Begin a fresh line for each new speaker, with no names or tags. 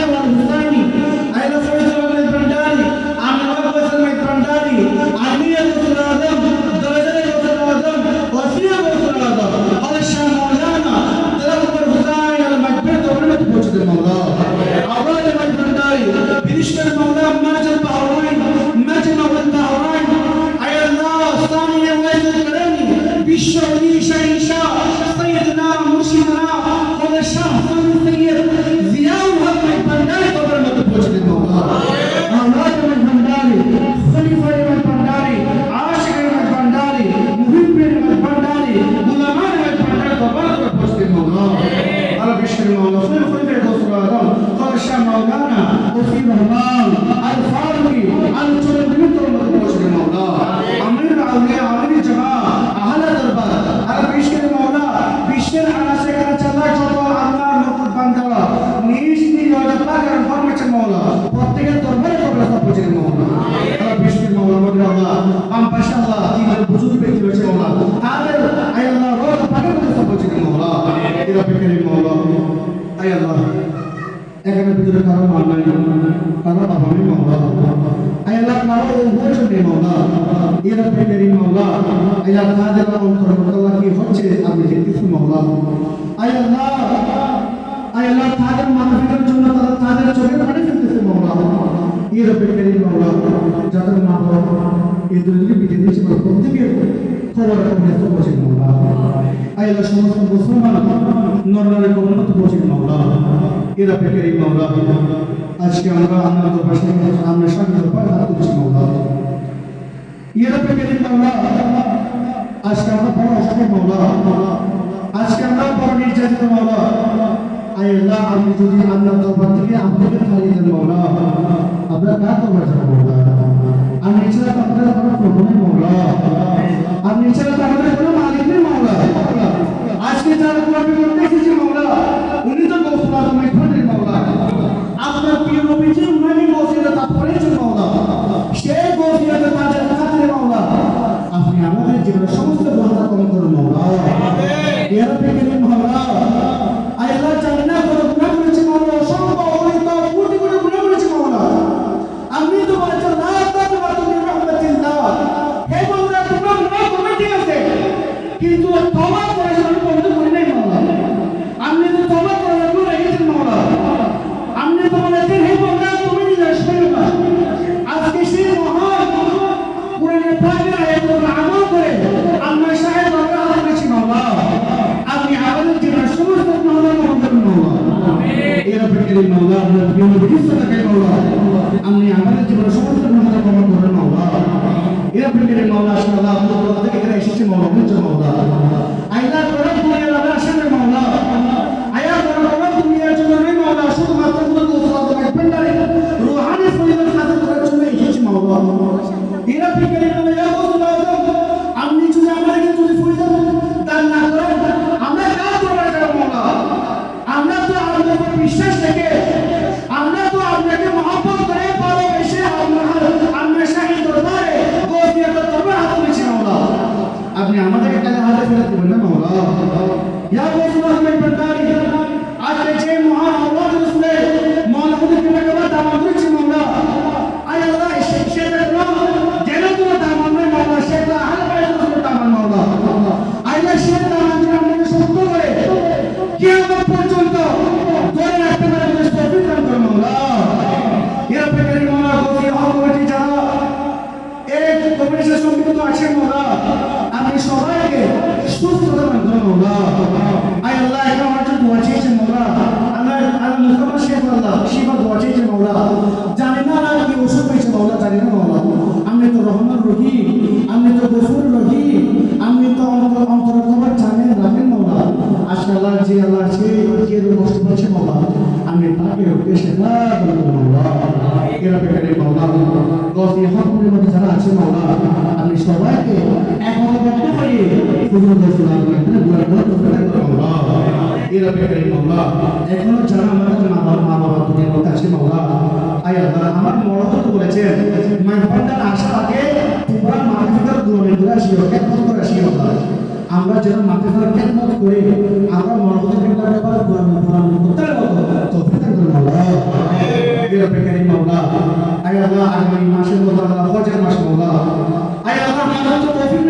والحسين أيضا فيصل الميتبنداري عمل عباس الميتبنداري علي غوث الأعظم درجة غوث الأعظم وسيلة غوث الأعظم هذا الشيخ مولانا طلب الحسين المكبر دولة بوجود المولى أولاد الميتبنداري بنشكر المولى ماجد البحرين ماجد مولى البحرين أي الله ثانية ويس الكريم بالشعري شيشا سيدنا مرشدنا هذا الشيخ سيد زياء الحق الميتبنداري قبل ما تبوجود المولى أولاد الميتبنداري خليفة الميتبنداري عاشق الميتبنداري محب الميتبنداري علماء الميتبنداري قبل ما تبوجود المولى على بشر المولى خليفة غوث الأعظم قال الشيخ مولانا وفي الرحمن الفاروقي الجلد من تبوجود المولى أمير الأولياء أمير الجماعة أهل الدربار على بشر المولى بشر على سكرة الله جل وعلا نقول بندرة نيشني وجبنا كرفان المولى প্রত্যেকের দরবারে কবলা তপজির মাওলা আল্লাহ বিষ্ণুর মাওলা মদিনা আল্লাহ আম পাশা আল্লাহ তিনজন বুজুর্গ ব্যক্তি রয়েছে মাওলা তাদের আয় আল্লাহ রোজ পাকে মধ্যে তপজির মাওলা এরা বেকারি মাওলা আয় আল্লাহ এখানে ভিতরে কারো মা নাই কারো বাবা নেই মাওলা আয় আল্লাহ কারো উপর নেই মাওলা এরা বেকারি মাওলা আয় আল্লাহ তাদের অন্তর আল্লাহ কি হচ্ছে আপনি দেখতেছেন মাওলা আয় আল্লাহ তাদের মাথা পিতার জন্য তাদের চোখের পানি ফেলতেছে মাওলা এই রব্বে কারীম মাওলা যাদের মা বাবা এই দুনিয়াকে বিদায় দিয়েছে প্রত্যেকের খবর আপনি তো বলেন মাওলা আয় আল্লাহ সমস্ত মুসলমান নরনারী কবরত বলেন মাওলা এই রব্বে কারীম মাওলা আজকে আমরা আপনার দরবারে আমরা সামনে দরবারে হাত তুলছি মাওলা এই রব্বে কারীম মাওলা আজকে আমরা বড় অসহায় মাওলা আজকে আমরা বড় নির্যাতিত মাওলা আয় আল্লাহ আপনি যদি আপনার দরবার থেকে আমাদের খালি দেন মাওলা আমরা কার দরবার যাব মাওলা আপনি ছাড়া তো আপনার কোনো প্রভু নেই মাওলা আপনি ছাড়া তো আমাদের কোনো মালিক নেই মাওলা আজকে যারা কোরআন পড়তে এসেছে মাওলা উনি তো গৌসুল আজমের ফেরেন মাওলা আপনার প্রিয় নবী যে উনি গৌসিয়ত তা পড়েছেন মাওলা সেই গৌসিয়ত তাদের খাতিরে মাওলা আপনি আমাদের জীবনের সমস্ত গুনাহ ক্ষমা করুন মাওলা ইয়া রাব্বি কারীম মাওলা আয় আল্লাহ জান্নাত করে গুনাহ করেছে মাওলা অসংখ্য অগণিত কোটি কোটি গুনাহ করেছে মাওলা আপনি তো বলেছেন লা তাকনাতু মিন রাহমাতিল্লাহ হে মাওলা তোমরা গুনাহ করবে ঠিক আছে কিন্তু তওবা করে আমি বন্ধ করি নাই মাওলা আপনি তো তওবা করার জন্য রেখেছেন মাওলা আপনি তো বলেছেন হে মাওলা তুমি নিরাশ করো না আজকে সেই মহান কোরআনের পাকের আয়াতগুলো আমল করে আমরা সাহেব আমরা হাত করেছি মাওলা আপনি আমাদের জীবনের সমস্ত গুনাহ মাফ করুন মাওলা এই রব্বে কারীম মাওলা আপনার প্রিয় নবীর সাদাকায় মাওলা আপনি আমাদের জীবনের সমস্ত গুনাহ ক্ষমা করুন মাওলা এই রব্বে কারীম মাওলা আল্লাহ আপনার দরবার থেকে এখানে এসেছি মাওলা বুঝছো মাওলা আল্লাহ করে দুনিয়ার আমরা আসেন মাওলা আয়া করে দুনিয়ার জন্য নয় মাওলা শুধুমাত্র গৌসুল একবারে রূহানি ফজিলত হাসিল করার জন্য এসেছি মাওলা এই রব্বে কারীম মাওলা ইয়া গৌসুল আযম আপনি যদি আমাদেরকে যদি ফজিলত দান না করেন আমরা কার দরবারে যাব মাওলা আমরা তো আপনার উপর বিশ্বাস রেখে আমরা তো আপনাকে মহব্বত করে ভালোবেসে আমরা শাহী দরবারে গৌসিয়ত দরবারে হাত তুলেছি মাওলা আপনি আমাদেরকে কালে হাতে ফেরত দিবেন না মাওলা ইয়া গৌসুল আজমের বন্দারি আজকে যে মহান আওলাদ রসুলে মাওলা হুজুর কেবলা দামান দিয়েছি মাওলা আয় আল্লাহ সেটা যেন তোমার দামান নয় মাওলা সেটা আহলে বাইত রসুলের দামান মাওলা আল্লাহ সে দামান যদি আমাকে সত্য করে কিয়ামত পর্যন্ত ধরে রাখতে পারে আমাদের তৌফিক দান করো মাওলা ইয়া রব্বে কারীম মাওলা গৌসি হক কমিটি যারা এই কমিটির সম্মিলিত আছে মাওলা আপনি সবাইকে সুস্থতা দান করো মাওলা আয় আল্লাহ এটা আমার জন্য দোয়া চেয়েছেন মাওলা আল্লাহ মুস্তাফা শেখ আল্লাহ শিফা দোয়া চেয়েছেন মাওলা জানি না আর কি ওষুধ পেয়েছে মাওলা জানি না মাওলা আপনি তো রহমান রহিম আপনি তো গফুর রহিম আপনি তো অন্তর খবর জানেন রাখেন মাওলা আজকে আল্লাহ যে যে কষ্ট পাচ্ছে মাওলা আপনি তাকে উদ্দেশ্যে না বলবো মাওলা এরা বেকারে মাওলা গফি হকমের মধ্যে যারা আছে মাওলা আপনি সবাইকে একমত হয়ে হুজুর রাসূল আল্লাহ মাওলা এরা বেকারে মাওলা এখনো যারা আমাদের মা বাবা দুনিয়ার মধ্যে আছে মাওলা আয় আল্লাহ আমার মরহত বলেছেন মানপান্ডার আশা আগে তোমরা মানফিকার দূরে আসিও কেমন করে আসিও আমরা যেন মানফিকার কেমন করে আমরা মরহতের ব্যাপারে কোরআন করতে পারবো তৌফিক দান করুন আল্লাহ রব্বি রব্বিল কারীম মাওলা আয় আল্লাহ আগামী মাসের মধ্যে আল্লাহ হজের মাস মাওলা আয় আল্লাহ আমাদের তো তৌফিক